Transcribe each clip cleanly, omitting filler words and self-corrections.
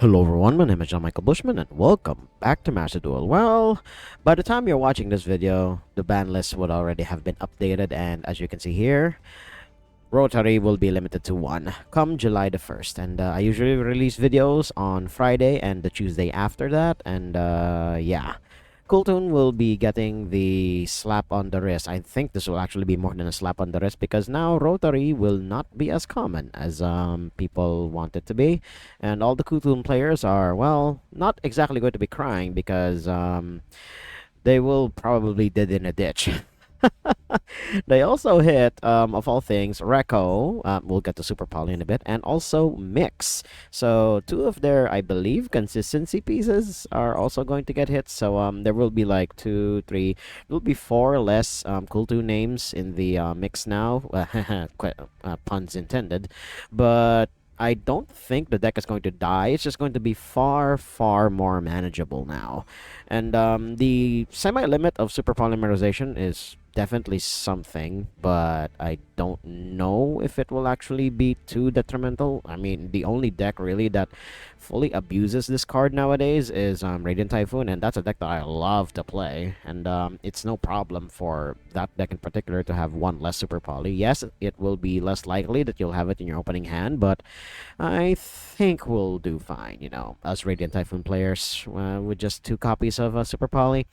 Hello everyone, my name is John Michael Bushman and welcome back to Master Duel. Well, by the time you're watching this video, the ban list would already have been updated, and as you can see here, Rotary will be limited to 1 come July the 1st. And I usually release videos on Friday and the Tuesday after that, and yeah. Cooltoon will be getting the slap on the wrist. I think this will actually be more than a slap on the wrist because now Rotary will not be as common as people want it to be. And all the Cooltoon players are, well, not exactly going to be crying because they will probably dead in a ditch. They also hit, of all things, Reco. We'll get to Super Poly in a bit, and also Mix. So two of their, I believe, consistency pieces are also going to get hit. So there will be like two, three. There will be four less cool two names in the mix now. Puns intended, but. I don't think the deck is going to die. It's just going to be far, far more manageable now. And the semi-limit of super polymerization is definitely something, but I don't know if it will actually be too detrimental. I mean, the only deck really that fully abuses this card nowadays is Radiant Typhoon, and that's a deck that I love to play. And it's no problem for that deck in particular to have one less super poly. Yes, it will be less likely that you'll have it in your opening hand, but I think we'll do fine, you know, as Radiant Typhoon players with just 2 copies of Super Poly.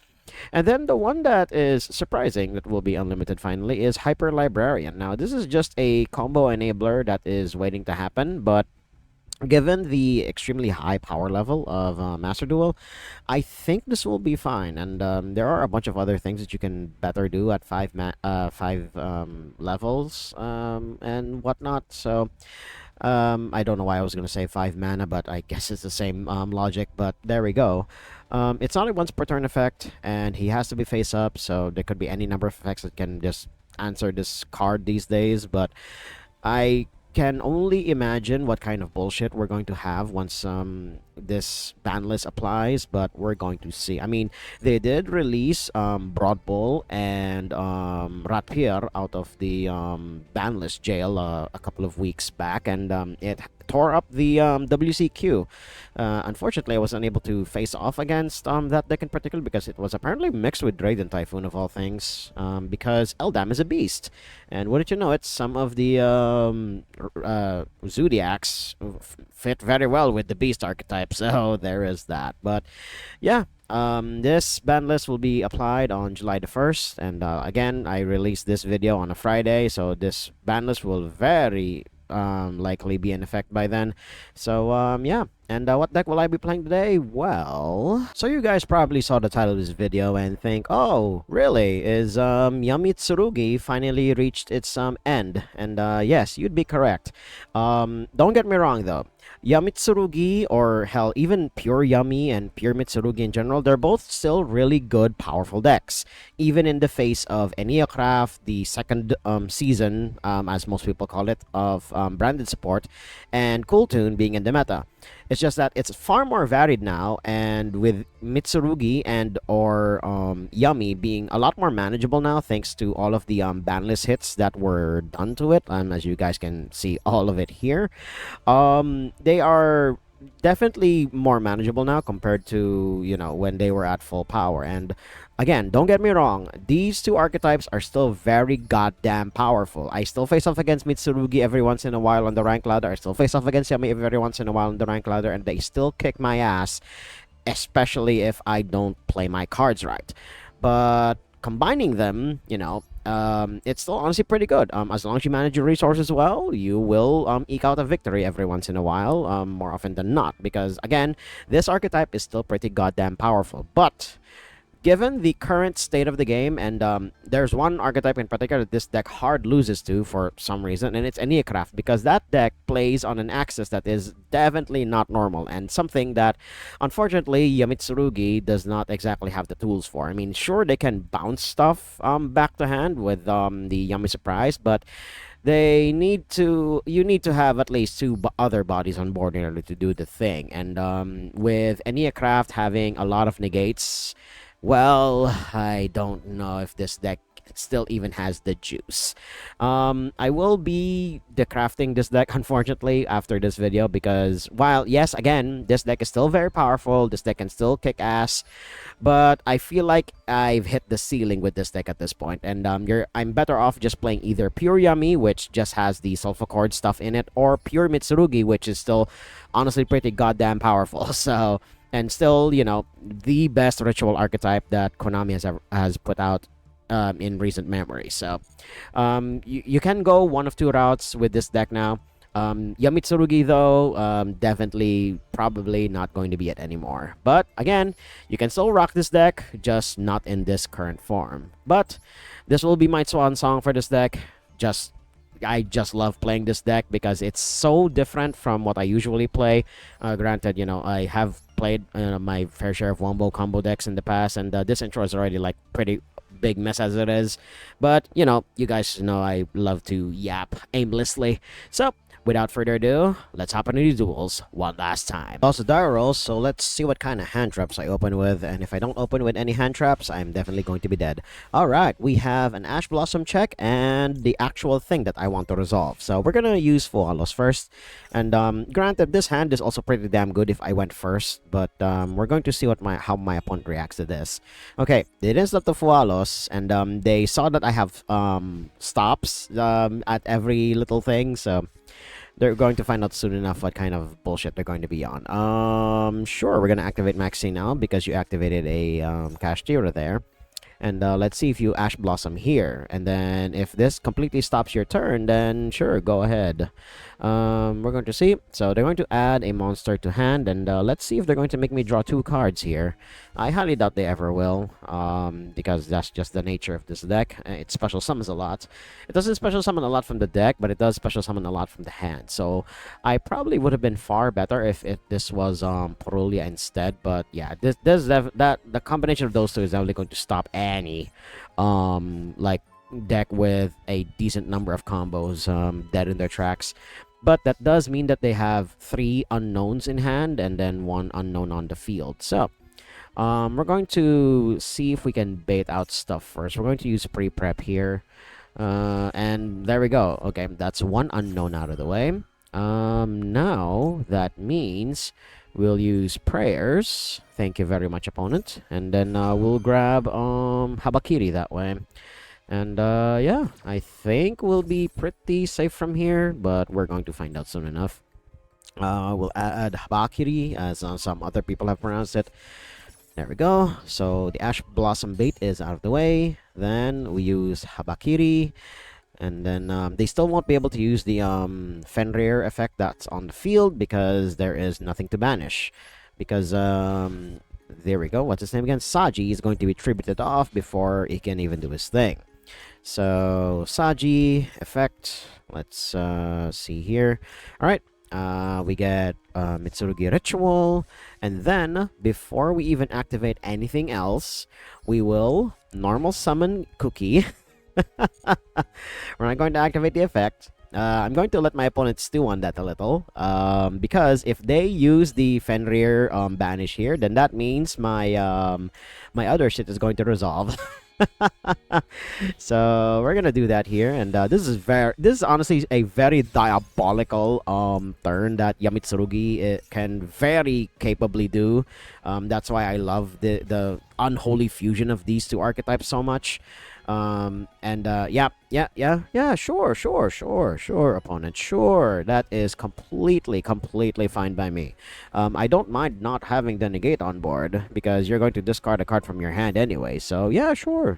And then the one that is surprising that will be unlimited finally is Hyper Librarian. Now, this is just a combo enabler that is waiting to happen, but given the extremely high power level of Master Duel, I think this will be fine. And there are a bunch of other things that you can better do at five levels and whatnot. So I don't know why I was gonna say 5 mana, but I guess it's the same logic. But there we go. It's only once per turn effect, and he has to be face up, so there could be any number of effects that can just answer this card these days. But I can only imagine what kind of bullshit we're going to have once this ban list applies, but we're going to see. I mean, they did release Broad Bull and Ratpier out of the ban list jail a couple of weeks back, and it tore up the WCQ. Unfortunately, I was unable to face off against that deck in particular because it was apparently mixed with Radiant Typhoon of all things, because Eldam is a beast. And wouldn't you know it, some of the Zodiacs fit very well with the beast archetype, so there is that. But yeah, this ban list will be applied on July the 1st, and again, I released this video on a Friday, so this ban list will very likely be in effect by then. So yeah. And what deck will I be playing today? Well, so you guys probably saw the title of this video and think, oh, really? Is Yami Tsurugi finally reached its end? And yes, you'd be correct. Don't get me wrong though. Yami Tsurugi, or hell, even pure Yami and pure Mitsurugi in general, they're both still really good, powerful decks. Even in the face of Eniacraft, the second season, as most people call it, of branded support, and Cooltoon being in the meta. It's just that it's far more varied now, and with Mitsurugi and or Yami being a lot more manageable now, thanks to all of the banlist hits that were done to it. As you guys can see, all of it here. They are definitely more manageable now compared to, you know, when they were at full power. And again, don't get me wrong, these two archetypes are still very goddamn powerful. I still face off against Mitsurugi every once in a while on the rank ladder. I still face off against Yami every once in a while on the rank ladder, and they still kick my ass, especially if I don't play my cards right. But combining them, you know, it's still honestly pretty good. As long as you manage your resources well, you will eke out a victory every once in a while, more often than not. Because again, this archetype is still pretty goddamn powerful. But given the current state of the game, and there's one archetype in particular that this deck hard loses to for some reason, and it's Eniacraft, because that deck plays on an axis that is definitely not normal, and something that, unfortunately, Yamitsurugi does not exactly have the tools for. I mean, sure, they can bounce stuff back to hand with the Yummy Surprise, but you need to have at least two other bodies on board in order to do the thing. And with Eniacraft having a lot of negates, well, I don't know if this deck it still even has the juice. I will be decrafting this deck, unfortunately, after this video, because while, yes, again, this deck is still very powerful, this deck can still kick ass, but I feel like I've hit the ceiling with this deck at this point, and I'm better off just playing either pure Yummy, which just has the Sulfur stuff in it, or pure Mitsurugi, which is still honestly pretty goddamn powerful. So, and still, you know, the best ritual archetype that Konami has put out in recent memory. So, you can go one of two routes with this deck now. Yamitsurugi, though, definitely probably not going to be it anymore. But again, you can still rock this deck, just not in this current form. But this will be my swan song for this deck. I just love playing this deck because it's so different from what I usually play. Granted, you know, I have played my fair share of wombo combo decks in the past, and this intro is already like pretty big mess as it is. But, you know, you guys know I love to yap aimlessly. So, without further ado, let's hop into these duels one last time. Also die rolls, so let's see what kind of hand traps I open with, and if I don't open with any hand traps, I'm definitely going to be dead. Alright, we have an Ash Blossom check and the actual thing that I want to resolve. So we're gonna use Fualos first, and granted, this hand is also pretty damn good if I went first, but we're going to see what how my opponent reacts to this. Okay, they didn't stop the Fualos, and they saw that I have stops at every little thing, so they're going to find out soon enough what kind of bullshit they're going to be on. Sure, we're going to activate Maxi now because you activated a Kashtira there. And let's see if you Ash Blossom here. And then if this completely stops your turn, then sure, go ahead. We're going to see. So they're going to add a monster to hand. And let's see if they're going to make me draw 2 cards here. I highly doubt they ever will. Because that's just the nature of this deck. It special summons a lot. It doesn't special summon a lot from the deck, but it does special summon a lot from the hand. So I probably would have been far better if this was Purulia instead. But yeah, the combination of those two is definitely going to stop any like deck with a decent number of combos dead in their tracks. But that does mean that they have 3 unknowns in hand and then 1 unknown on the field. So we're going to see if we can bait out stuff first. We're going to use pre-prep here. And there we go. Okay, that's 1 unknown out of the way. Now that means we'll use prayers. Thank you very much, opponent. And then we'll grab Habakiri that way. And yeah, I think we'll be pretty safe from here, but we're going to find out soon enough. We'll add Habakiri, as some other people have pronounced it. There we go. So the Ash Blossom bait is out of the way. Then we use Habakiri. And then they still won't be able to use the Fenrir effect that's on the field because there is nothing to banish. Because, there we go. What's his name again? Saji is going to be tributed off before he can even do his thing. So, Saji effect. Let's see here. Alright. We get Mitsurugi Ritual. And then, before we even activate anything else, we will normal summon Cookie. We're not going to activate the effect. I'm going to let my opponent stew on that a little. Because if they use the Fenrir banish here, then that means my my other shit is going to resolve. So we're gonna do that here, and this is honestly a very diabolical turn that Yamitsurugi can very capably do. That's why I love the unholy fusion of these 2 archetypes so much. Yeah, sure, opponent, sure, that is completely fine by me. I don't mind not having the negate on board because you're going to discard a card from your hand anyway, so yeah, sure.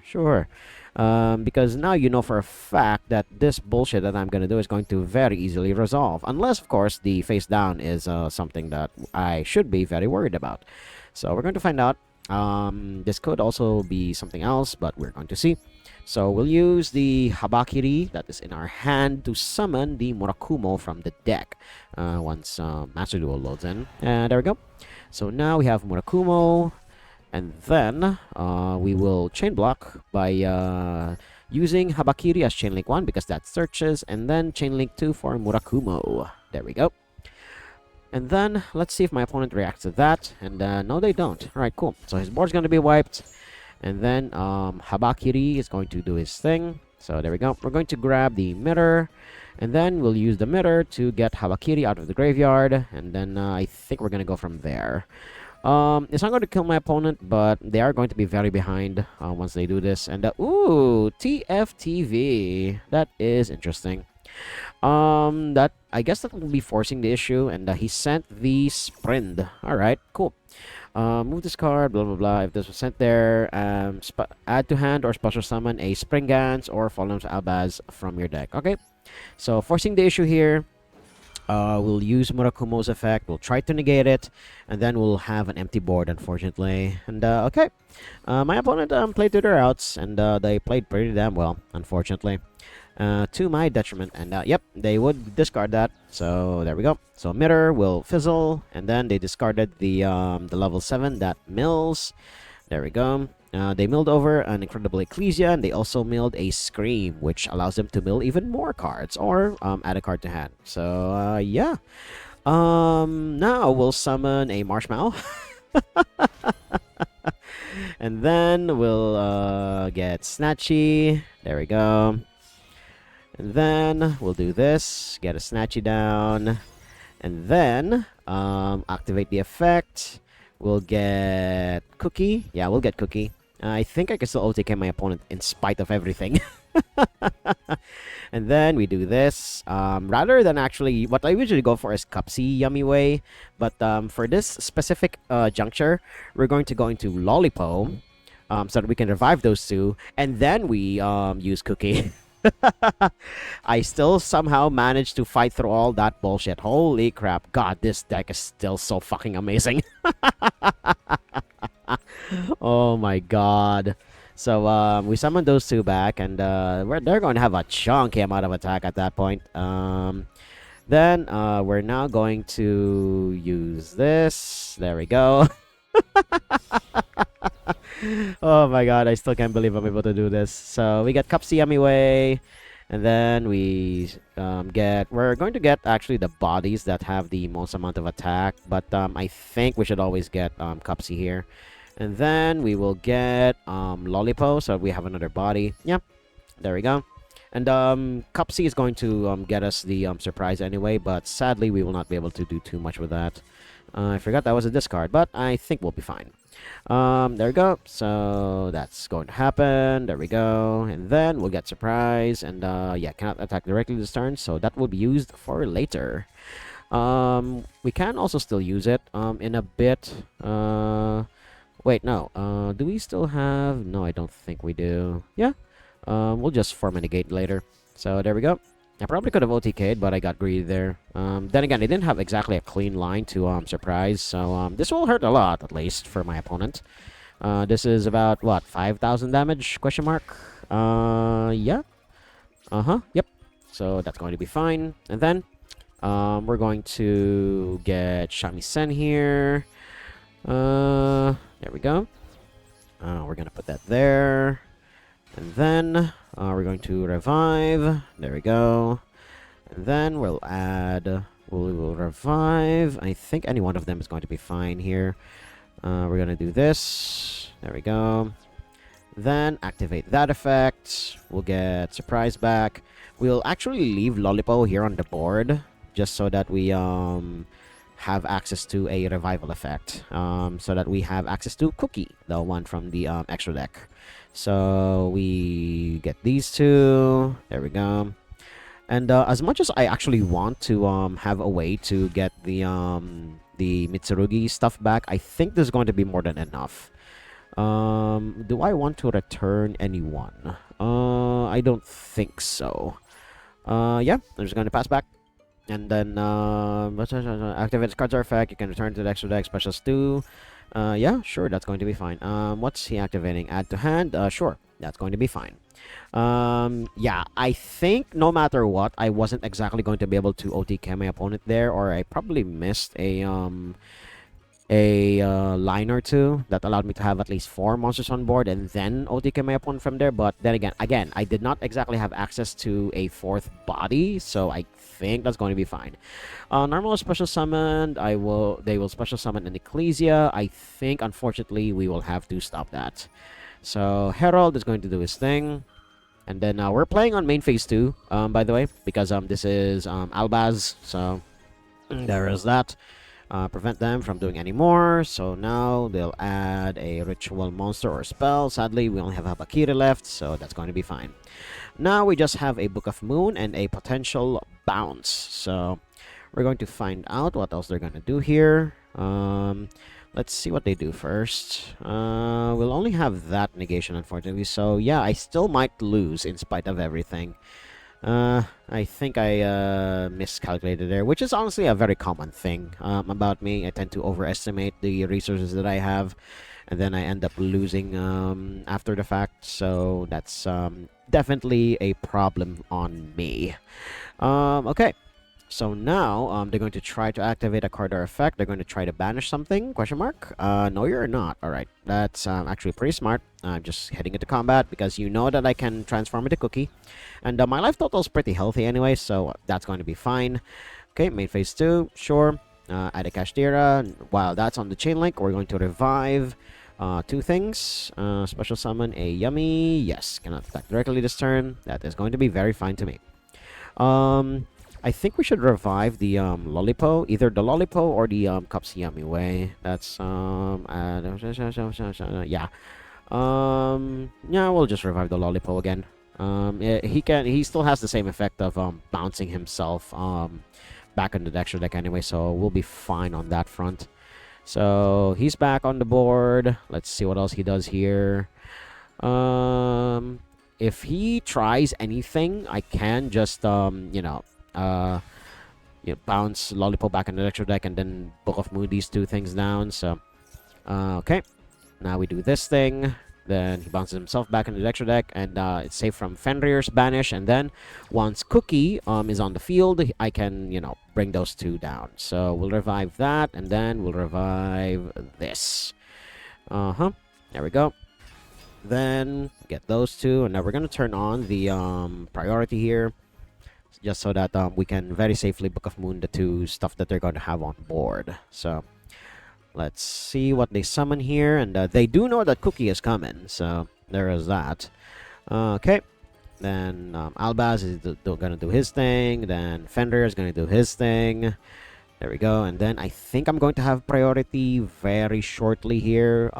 Because now you know for a fact that this bullshit that I'm gonna do is going to very easily resolve, unless of course the face down is something that I should be very worried about. So we're going to find out. This could also be something else, but we're going to see. So we'll use the Habakiri that is in our hand to summon the Murakumo from the deck once Master Duel loads in. And there we go. So now we have Murakumo, and then we will chain block by using Habakiri as chain link 1 because that searches, and then chain link 2 for Murakumo. There we go. And then let's see if my opponent reacts to that. And no, they don't. Alright, cool. So his board's going to be wiped. And then Habakiri is going to do his thing. So there we go. We're going to grab the mirror, and then we'll use the mirror to get Habakiri out of the graveyard. And then I think we're going to go from there. It's not going to kill my opponent, but they are going to be very behind once they do this. And ooh, TFTV. That is interesting. That I guess that will be forcing the issue, and he sent the sprint. All right, cool. Move this card, blah blah blah. If this was sent there, add to hand or special summon a Springans or Fallen Albaz from your deck. Okay, so forcing the issue here. We'll use Murakumo's effect. We'll try to negate it, and then we'll have an empty board, unfortunately. And okay, my opponent played to their outs, and they played pretty damn well, unfortunately. To my detriment, and yep, they would discard that. So there we go. So mirror will fizzle, and then they discarded the level 7 that mills. There we go. They milled over an Incredible Ecclesia, and they also milled a Scream, which allows them to mill even more cards or add a card to hand. So yeah. Now we'll summon a Marshmallow. And then we'll get Snatchy. There we go. And then we'll do this, get a Snatchy down, and then activate the effect. We'll get Cookie. Yeah, we'll get Cookie. I think I can still OTK my opponent in spite of everything. And then we do this. Rather than actually, what I usually go for is Cupsy Yummy Way. But for this specific juncture, we're going to go into Lollipo so that we can revive those two. And then we use Cookie. I still somehow managed to fight through all that bullshit. Holy crap. God, this deck is still so fucking amazing. Oh my god. So we summoned those two back, and they're going to have a chunky amount of attack at that point. Then we're now going to use this. There we go. Oh my god, I still can't believe I'm able to do this. So we get Cupsy Yummy Way, and then we're going to get actually the bodies that have the most amount of attack, but I think we should always get Cupsy here. And then we will get Lollipo, so we have another body. Yep, there we go. And Cupsy is going to get us the surprise anyway, but sadly we will not be able to do too much with that. I forgot that was a discard, but I think we'll be fine. There we go. So that's going to happen. There we go. And then we'll get surprise. And yeah, cannot attack directly this turn, so that will be used for later. We can also still use it in a bit. Wait, no. Do we still have... No, I don't think we do. Yeah. We'll just form a negate later. So there we go. I probably could have OTK'd, but I got greedy there. Then again, I didn't have exactly a clean line to surprise, so this will hurt a lot, at least, for my opponent. This is about, what, 5,000 damage, question mark? Yeah. Yep. So that's going to be fine. And then, we're going to get Shamisen here. There we go. We're going to put that there. And then we're going to revive. There we go. And then we'll add... We will revive. I think any one of them is going to be fine here. We're going to do this. There we go. Then activate that effect. We'll get surprise back. We'll actually leave Lollipo here on the board just so that we have access to a revival effect. So that we have access to Cookie, the one from the extra deck. So we get these two. There we go. And as much as I actually want to have a way to get the Mitsurugi stuff back, I think this is going to be more than enough. Do I want to return anyone? I don't think so. Yeah, I'm just going to pass back. And then activate cards are effect. You can return to the extra deck special stew. Yeah, sure, that's going to be fine. What's he activating? Add to hand? Sure, that's going to be fine. Yeah, I think no matter what, I wasn't exactly going to be able to OTK my opponent there, or I probably missed a line or two that allowed me to have at least 4 monsters on board and then OTK my opponent from there. But then again, I did not exactly have access to a 4th body, so I think that's going to be fine. Normal special summoned. They will special summon an Ecclesia. I think, unfortunately, we will have to stop that. So Herald is going to do his thing. And then we're playing on main phase 2, by the way, because this is Albaz, so there is that. Prevent them from doing any more. So now they'll add a ritual monster or spell. Sadly, we only have Habakiri left, so that's going to be fine. Now we just have a Book of Moon and a potential bounce. So we're going to find out what else they're going to do here. Let's see what they do first. We'll only have that negation, unfortunately. So yeah, I still might lose in spite of everything. I think I miscalculated there, which is honestly a very common thing about me. I tend to overestimate the resources that I have, and then I end up losing after the fact. So that's definitely a problem on me. Okay. So now they're going to try to activate a card or effect. They're going to try to banish something? Question mark? No, you're not. All right, that's actually pretty smart. I'm just heading into combat because you know that I can transform into Cookie, and my life total is pretty healthy anyway, so that's going to be fine. Okay, main phase 2, sure. Add a Kashtira. While that's on the chain link, we're going to revive two things. Special summon a Yummy. Yes, cannot attack directly this turn. That is going to be very fine to me. I think we should revive the Lollipo, either the Lollipo or the Cups Yummy way. That's yeah. Yeah, we'll just revive the Lollipo again. He still has the same effect of bouncing himself back on the extra deck anyway, so we'll be fine on that front. So he's back on the board. Let's see what else he does here. If he tries anything, I can just bounce Lollipop back in the extra deck and then Book of Moon these two things down. So okay, now we do this thing. Then he bounces himself back into the extra deck, and it's safe from Fenrir's banish. And then once Cookie is on the field, I can bring those two down. So we'll revive that, and then we'll revive this. There we go. Then get those two, and now we're gonna turn on the priority here, just so that we can very safely Book of Moon the two stuff that they're going to have on board. So let's see what they summon here, and they do know that Cookie is coming, so there is that. Okay, then Albaz is gonna do his thing, then Fender is gonna do his thing. There we go, and then I think I'm going to have priority very shortly here.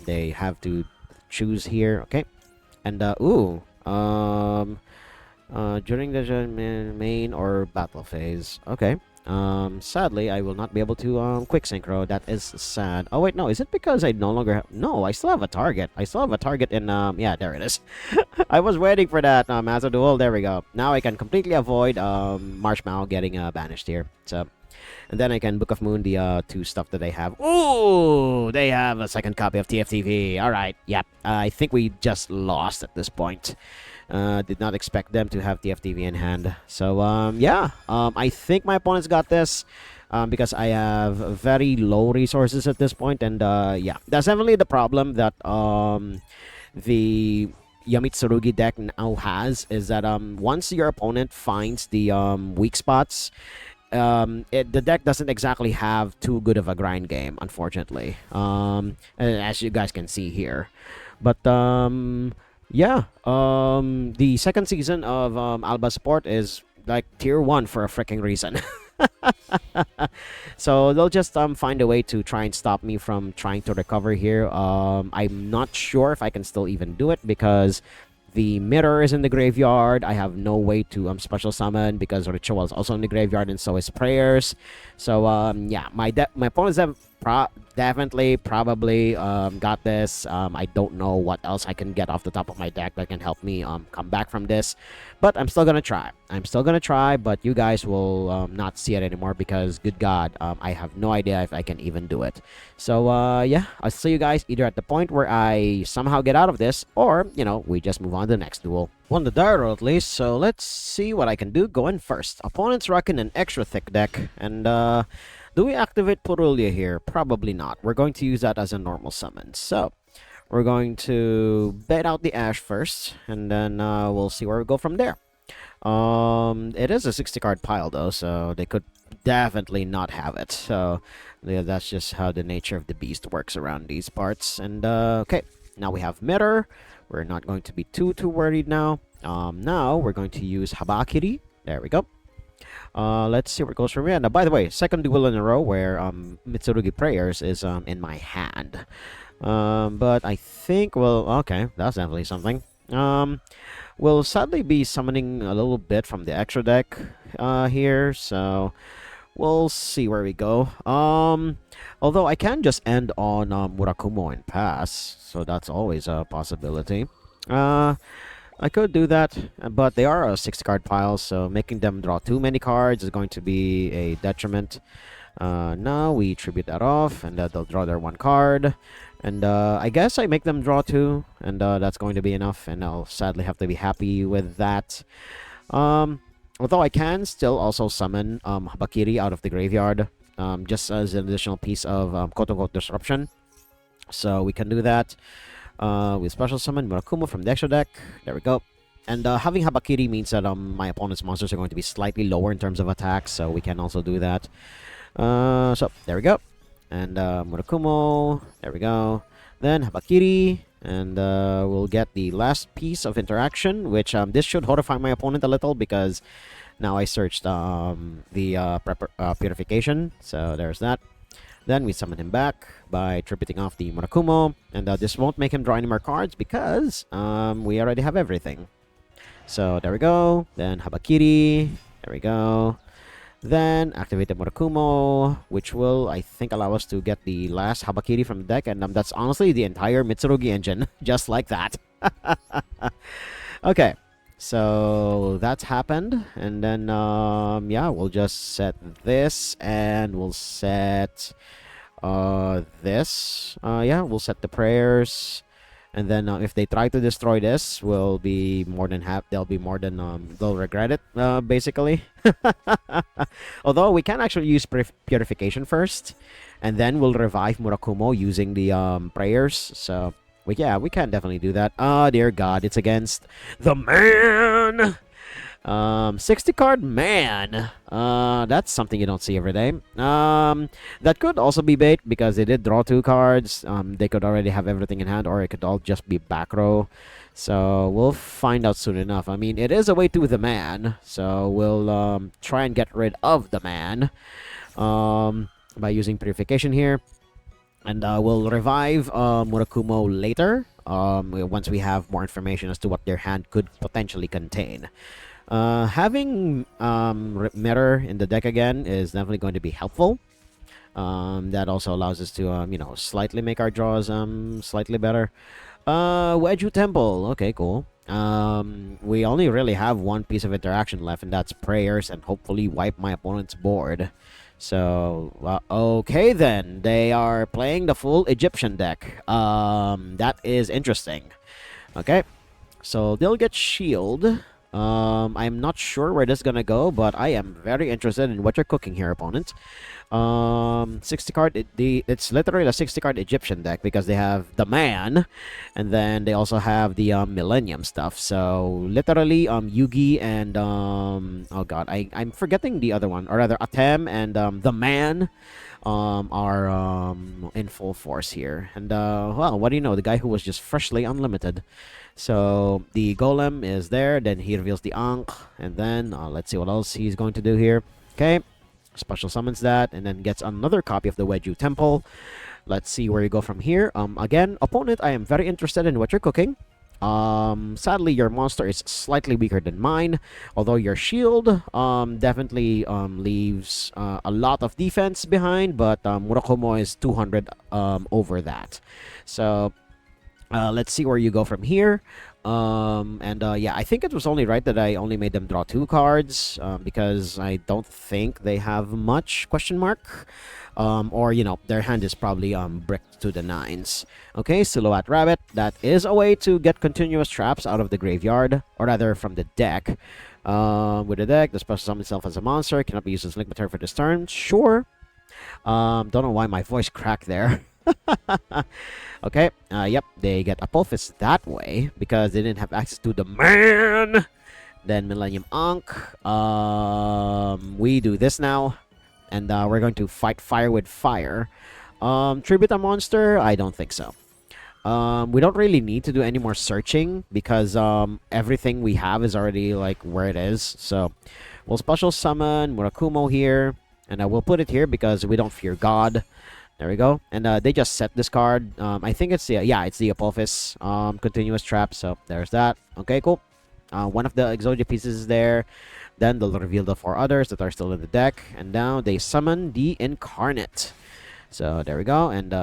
They have to choose here, okay, and during the main or battle phase. Okay. Sadly, I will not be able to quick synchro. That is sad. Oh wait, no. Is it because I no longer have... No, I still have a target. I still have a target in... Yeah, there it is. I was waiting for that Master Duel. There we go. Now I can completely avoid Marshmallow getting banished here. So... And then I can Book of Moon the two stuff that they have. Ooh! They have a second copy of TFTV. Alright, yep. I think we just lost at this point. Did not expect them to have TFTV in hand. So, yeah. I think my opponent's got this. Because I have very low resources at this point. And, yeah. That's definitely the problem that the Yamitsurugi deck now has. Is that once your opponent finds the weak spots... the deck doesn't exactly have too good of a grind game, unfortunately. As you guys can see here. But, yeah. The second season of Alba Sport is like tier 1 for a freaking reason. So they'll just find a way to try and stop me from trying to recover here. I'm not sure if I can still even do it because the mirror is in the graveyard. I have no way to special summon because Ritual is also in the graveyard, and so is Prayers. So yeah, my opponents have definitely probably got this. I don't know what else I can get off the top of my deck that can help me come back from this, but I'm still gonna try. But you guys will not see it anymore because, good God, I have no idea if I can even do it. So yeah, I'll see you guys either at the point where I somehow get out of this, or we just move on to the next duel. Won the Dyro at least, so let's see what I can do going first. Opponent's rocking an extra thick deck, and do we activate Purulia here? Probably not. We're going to use that as a normal summon. So we're going to bait out the Ash first, and then we'll see where we go from there. It is a 60 card pile though, so they could definitely not have it. So yeah, that's just how the nature of the beast works around these parts. And okay, Now we have Mirror. We're not going to be too worried now. Now we're going to use Habakiri. There we go. Let's see where it goes from here. Now, by the way, second duel in a row where Mitsurugi Prayers is in my hand. But I think, well, okay, that's definitely something. We'll sadly be summoning a little bit from the extra deck here, so we'll see where we go. Although I can just end on Murakumo and pass, so that's always a possibility. I could do that, but they are a 6-card pile, so making them draw too many cards is going to be a detriment. Now we tribute that off, and they'll draw their 1 card. And I guess I make them draw 2, and that's going to be enough, and I'll sadly have to be happy with that. Although I can still also summon Habakiri out of the graveyard, just as an additional piece of quote-unquote disruption. So we can do that. We special summon Murakumo from the extra deck. There we go. And having Habakiri means that my opponent's monsters are going to be slightly lower in terms of attacks, so we can also do that. So there we go. And Murakumo, there we go. Then Habakiri, and we'll get the last piece of interaction, which this should horrify my opponent a little because now I searched the purification, so there's that. Then we summon him back by tributing off the Murakumo, and this won't make him draw any more cards because we already have everything. So there we go. Then Habakiri, there we go. Then activate the Murakumo, which will, I think, allow us to get the last Habakiri from the deck, and that's honestly the entire Mitsurugi engine, just like that. Okay, so that's happened, and then, yeah, we'll just set this, and we'll set this. Yeah, we'll set the prayers. And then if they try to destroy this, we'll be more than they'll be more than they'll regret it, basically. Although we can actually use purification first, and then we'll revive Murakumo using the prayers. So we can definitely do that. Oh dear God, it's against the man. 60 card man. That's something you don't see every day. That could also be bait because they did draw 2 cards. They could already have everything in hand, or it could all just be back row. So we'll find out soon enough. I mean, it is a way to the man, so we'll try and get rid of the man by using purification here, and we'll revive Murakumo later once we have more information as to what their hand could potentially contain. Having Mirror in the deck again is definitely going to be helpful. That also allows us to, you know, slightly make our draws slightly better. YuGiOh Temple. Okay, cool. We only really have 1 piece of interaction left, and that's prayers, and hopefully wipe my opponent's board. So, okay then. They are playing the full Egyptian deck. That is interesting. Okay. So, they'll get shield. I'm not sure where this is gonna go, but I am very interested in what you're cooking here, opponent. 60 card. It's literally a 60 card Egyptian deck because they have the man, and then they also have the Millennium stuff. So literally, Yugi and oh god, I'm forgetting the other one, or rather, Atem and the man are in full force here. And well, what do you know? The guy who was just freshly unlimited. So the golem is there, then he reveals the Ankh, and then let's see what else he's going to do here. Okay, special summons that, and then gets another copy of the YuGiOh Temple. Let's see where you go from here. Again, opponent, I am very interested in what you're cooking. Sadly, your monster is slightly weaker than mine, although your shield definitely leaves a lot of defense behind, but Murakumo is 200 over that. So let's see where you go from here. Yeah, I think it was only right that I only made them draw 2 cards because I don't think they have much question mark. Or, you know, their hand is probably bricked to the 9s. Okay, Silhouette Rabbit. That is a way to get continuous traps out of the graveyard, or rather from the deck. With the deck, the special summon itself as a monster. Cannot be used as link material for this turn. Sure. Don't know why my voice cracked there. Okay, yep, they get Apophis that way because they didn't have access to the man. Then Millennium Ankh. We do this now, and we're going to fight fire with fire. Tribute a monster? I don't think so. We don't really need to do any more searching because everything we have is already like where it is. So we'll special summon Murakumo here, and I will put it here because we don't fear God. There we go. And they just set this card. I think it's the yeah, it's the Apophis continuous trap. So there's that. Okay, cool. One of the Exodia pieces is there. Then they'll reveal the 4 others that are still in the deck, and now they summon the Incarnate. So there we go, and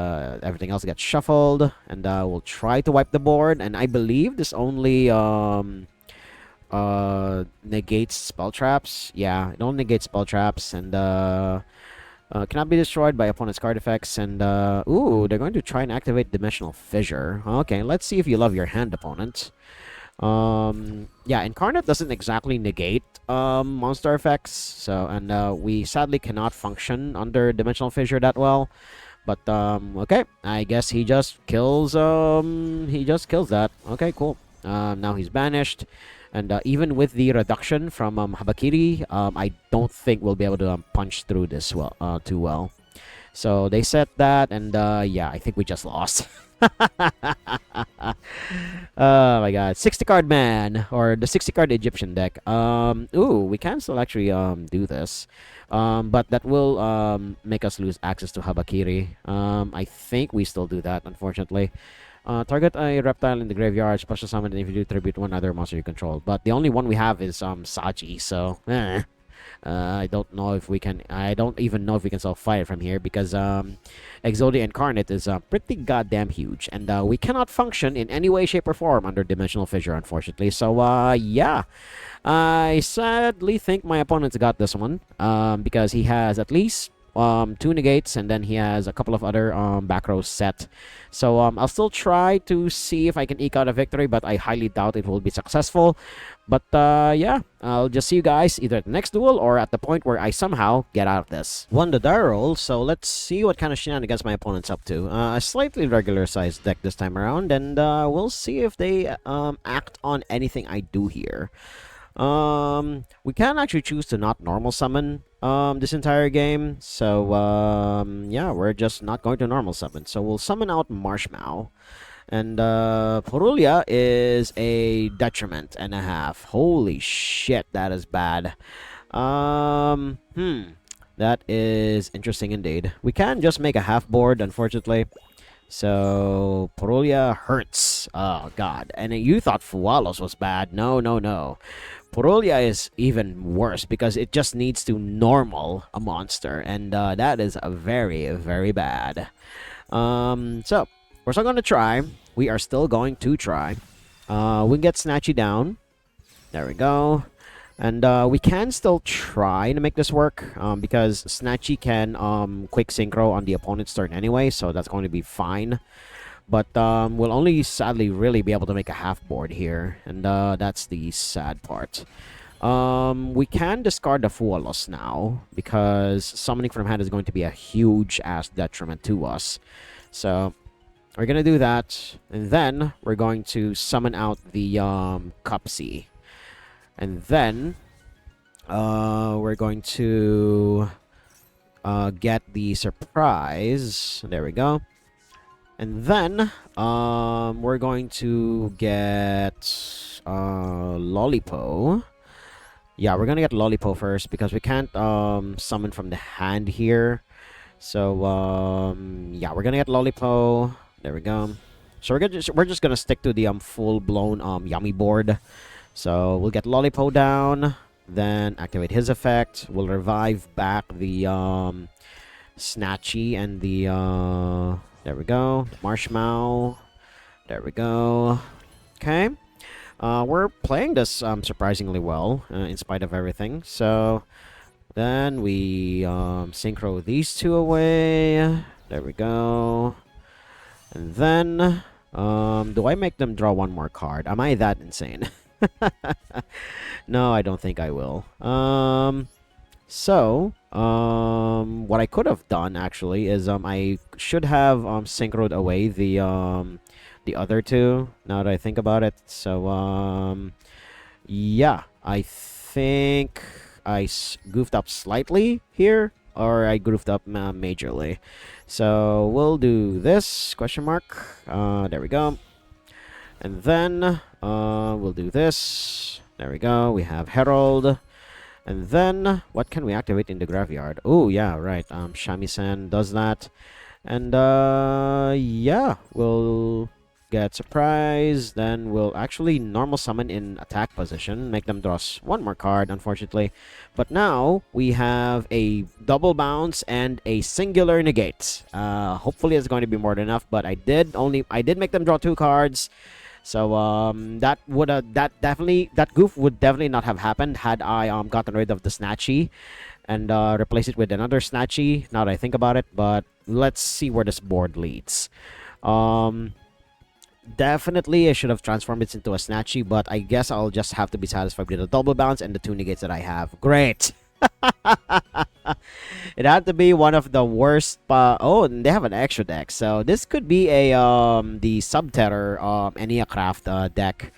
everything else gets shuffled, and we'll try to wipe the board. And I believe this only negates spell traps. Yeah, it only negates spell traps, and cannot be destroyed by opponent's card effects. And ooh, they're going to try and activate Dimensional Fissure. Okay, let's see if you love your hand, opponent. Yeah, Incarnate doesn't exactly negate monster effects, so and we sadly cannot function under Dimensional Fissure that well. But okay, I guess he just kills that. Okay, cool. Now he's banished, and even with the reduction from Habakiri, I don't think we'll be able to punch through this too well. So they set that, and yeah, I think we just lost. Oh my god, 60 card man, or the 60 card Egyptian deck. Ooh, we can still actually do this, but that will make us lose access to Habakiri. I think we still do that, unfortunately. Target a reptile in the graveyard, special summon, and if you do, tribute one other monster you control. But the only one we have is Saji, so I don't know if we can. I don't even know if we can still fight it from here because Exodia Incarnate is pretty goddamn huge, and we cannot function in any way, shape, or form under Dimensional Fissure, unfortunately. So yeah, I sadly think my opponent's got this one because he has at least 2 negates, and then he has a couple of other back rows set. So I'll still try to see if I can eke out a victory, but I highly doubt it will be successful. But yeah, I'll just see you guys either at the next duel or at the point where I somehow get out of this. Won the die roll, so let's see what kind of shenanigans my opponent's up to. A slightly regular sized deck this time around, and we'll see if they act on anything I do here. We can actually choose to not normal summon this entire game, so yeah, we're just not going to normal summon. So we'll summon out Marshmallow, and Purulia is a detriment and a half. Holy shit, that is bad. That is interesting indeed. We can just make a half board, unfortunately. So Purulia hurts. Oh god. And you thought Fualos was bad. No, no, no. Purulia is even worse because it just needs to normal a monster, and that is a very, very bad. So we're still going to try. We are still going to try. We can get Snatchy down. There we go. And we can still try to make this work because Snatchy can quick synchro on the opponent's turn anyway, so that's going to be fine. But we'll only sadly really be able to make a half board here, and that's the sad part. We can discard the Fualos now because summoning from hand is going to be a huge ass detriment to us. So we're gonna do that, and then we're going to summon out the Cupsy. And then we're going to get the surprise. There we go. And then we're going to get Lollipo. Yeah, we're going to get Lollipo first because we can't summon from the hand here. So yeah, we're going to get Lollipo. There we go. So we're just going to stick to the full-blown Yummy board. So we'll get Lollipo down, then activate his effect. We'll revive back the Snatchy and the there we go, Marshmallow. There we go. Okay. We're playing this surprisingly well in spite of everything. So then we synchro these two away. There we go. And then do I make them draw one more card? Am I that insane? No, I don't think I will. So what I could have done actually is I should have synchroed away the other two. Now that I think about it, so yeah, I think I goofed up slightly here. or I goofed up majorly. So we'll do this question mark. There we go. And then we'll do this. There we go. We have Herald. And then what can we activate in the graveyard? Oh yeah, right. Shamisen does that. And yeah, we'll get surprise. Then we'll actually normal summon in attack position, make them draw one more card, unfortunately. But now we have a double bounce and a singular negate. Hopefully it's going to be more than enough, but I did make them draw 2 cards. So that goof would definitely not have happened had I gotten rid of the Snatchy and replace it with another Snatchy, now that I think about it. But let's see where this board leads. Definitely I should have transformed it into a Snatchy, but I guess I'll just have to be satisfied with the double bounce and the 2 negates that I have. Great! It had to be one of the worst. Oh, and they have an extra deck, so this could be a the Subterror Enneacraft deck,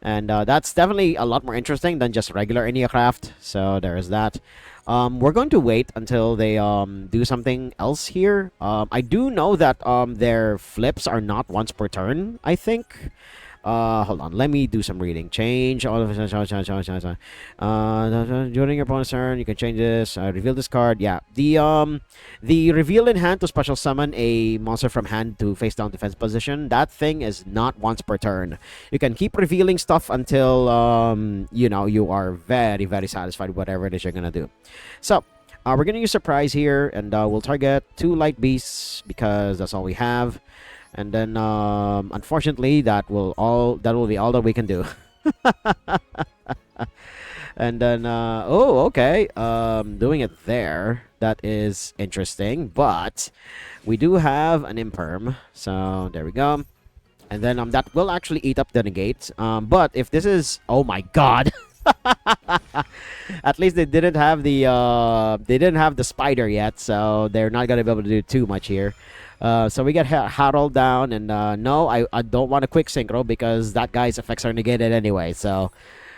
and that's definitely a lot more interesting than just regular Enneacraft. So there is that. We're going to wait until they do something else here. I do know that their flips are not once per turn, I think. Hold on, let me do some reading. Change all of during your opponent's turn, you can change this. Reveal this card. Yeah, the reveal in hand to special summon a monster from hand to face down defense position. That thing is not once per turn. You can keep revealing stuff until you know, you are very, very satisfied with whatever it is you're gonna do. So we're gonna use surprise here, and we'll target 2 light beasts because that's all we have. And then, unfortunately, that will be all that we can do. And then, oh, okay, doing it there. That is interesting, but we do have an imperm, so there we go. And then, that will actually eat up the negate. But if this is, oh my god. At least they didn't have the spider yet, so they're not gonna be able to do too much here. So we get Harold down, and no, I don't want a quick synchro because that guy's effects are negated anyway, so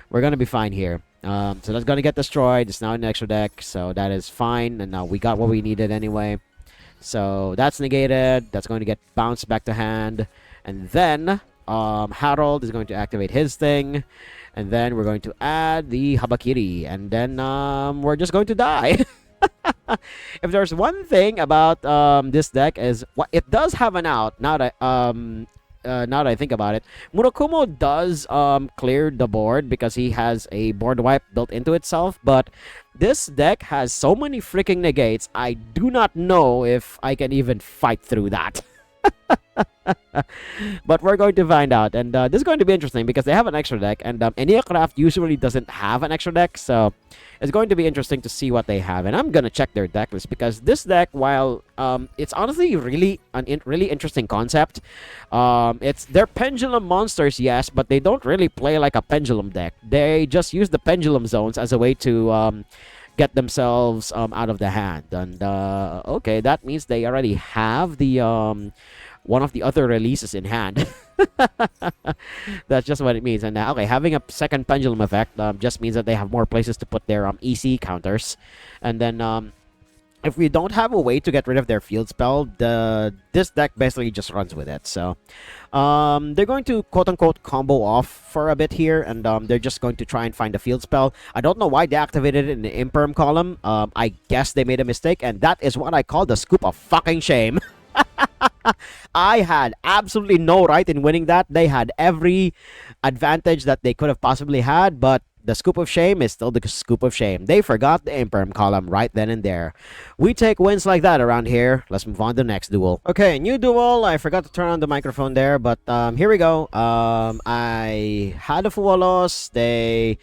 we're gonna be fine here. So that's gonna get destroyed. It's now an extra deck, so that is fine, and we got what we needed anyway. So that's negated. That's going to get bounced back to hand, and then Harold is going to activate his thing, and then we're going to add the Habakiri, and then we're just going to die. If there's one thing about this deck is what it does have an out. Now that I think about it, Murakumo does clear the board because he has a board wipe built into itself. But this deck has so many freaking negates. I do not know if I can even fight through that. But we're going to find out, and this is going to be interesting because they have an extra deck, and Enneacraft usually doesn't have an extra deck, so it's going to be interesting to see what they have. And I'm gonna check their deck list because this deck, while it's honestly really really interesting concept, they're pendulum monsters, yes, but they don't really play like a pendulum deck. They just use the pendulum zones as a way to get themselves out of the hand. And okay, that means they already have the one of the other releases in hand. That's just what it means. And okay, having a second pendulum effect just means that they have more places to put their EC counters. And then if we don't have a way to get rid of their field spell, this deck basically just runs with it. So they're going to quote-unquote combo off for a bit here, and they're just going to try and find a field spell. I don't know why they activated it in the imperm column. I guess they made a mistake, and that is what I call the scoop of fucking shame. I had absolutely no right in winning that. They had every advantage that they could have possibly had, but the scoop of shame is still the scoop of shame. They forgot the imperm column right then and there. We take wins like that around here. Let's move on to the next duel. Okay, new duel. I forgot to turn on the microphone there, but here we go. I had a Fuwalos. They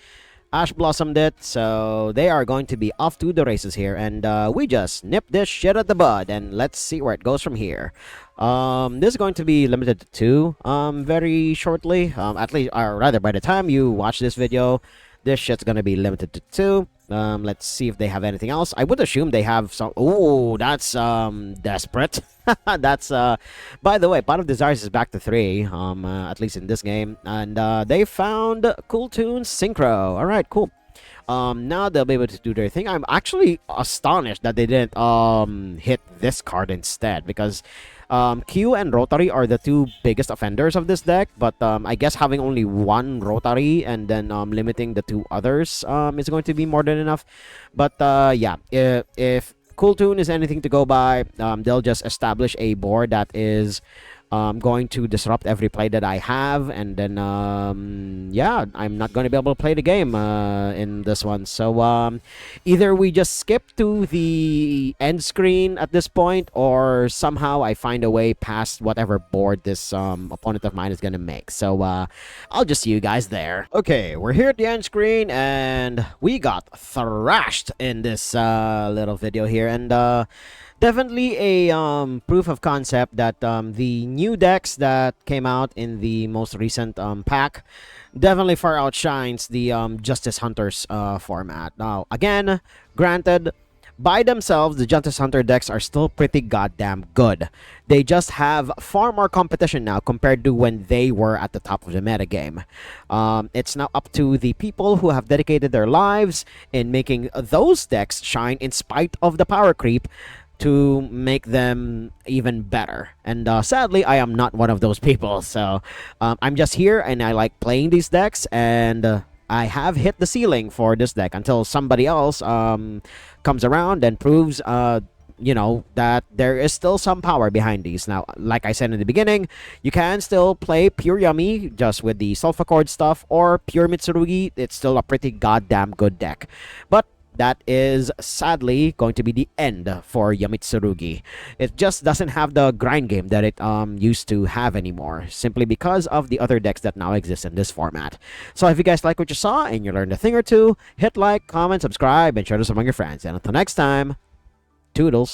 Ash blossomed it, so they are going to be off to the races here, and we just nip this shit at the bud, and let's see where it goes from here. This is going to be limited to 2 very shortly, at least, or rather, by the time you watch this video, this shit's gonna be limited to 2. Let's see if they have anything else. I would assume they have some. Oh, that's desperate. That's by the way, Pot of Desires is back to 3, at least in this game, and they found Cool Tunes Synchro. All right, cool. Now they'll be able to do their thing. I'm actually astonished that they didn't hit this card instead, because Q and Rotary are the two biggest offenders of this deck, but I guess having only one Rotary and then limiting the two others is going to be more than enough. But yeah, if Cool Tune is anything to go by, they'll just establish a board that is going to disrupt every play that I have, and then yeah, I'm not going to be able to play the game in this one. So either we just skip to the end screen at this point, or somehow I find a way past whatever board this opponent of mine is going to make. So I'll just see you guys there. Okay, we're here at the end screen, and we got thrashed in this little video here, and definitely a proof of concept that the new decks that came out in the most recent pack definitely far outshines the Justice Hunters format. Now, again, granted, by themselves, the Justice Hunter decks are still pretty goddamn good. They just have far more competition now compared to when they were at the top of the metagame. It's now up to the people who have dedicated their lives in making those decks shine in spite of the power creep to make them even better. And sadly, I am not one of those people. So I'm just here and I like playing these decks, and I have hit the ceiling for this deck until somebody else comes around and proves you know, that there is still some power behind these. Now, like I said in the beginning, you can still play pure Yummy just with the Sulfacord stuff, or pure Mitsurugi. It's still a pretty goddamn good deck. But that is sadly going to be the end for Yamitsurugi. It just doesn't have the grind game that it used to have anymore, simply because of the other decks that now exist in this format. So if you guys like what you saw and you learned a thing or two, hit like, comment, subscribe, and share this among your friends. And until next time, toodles.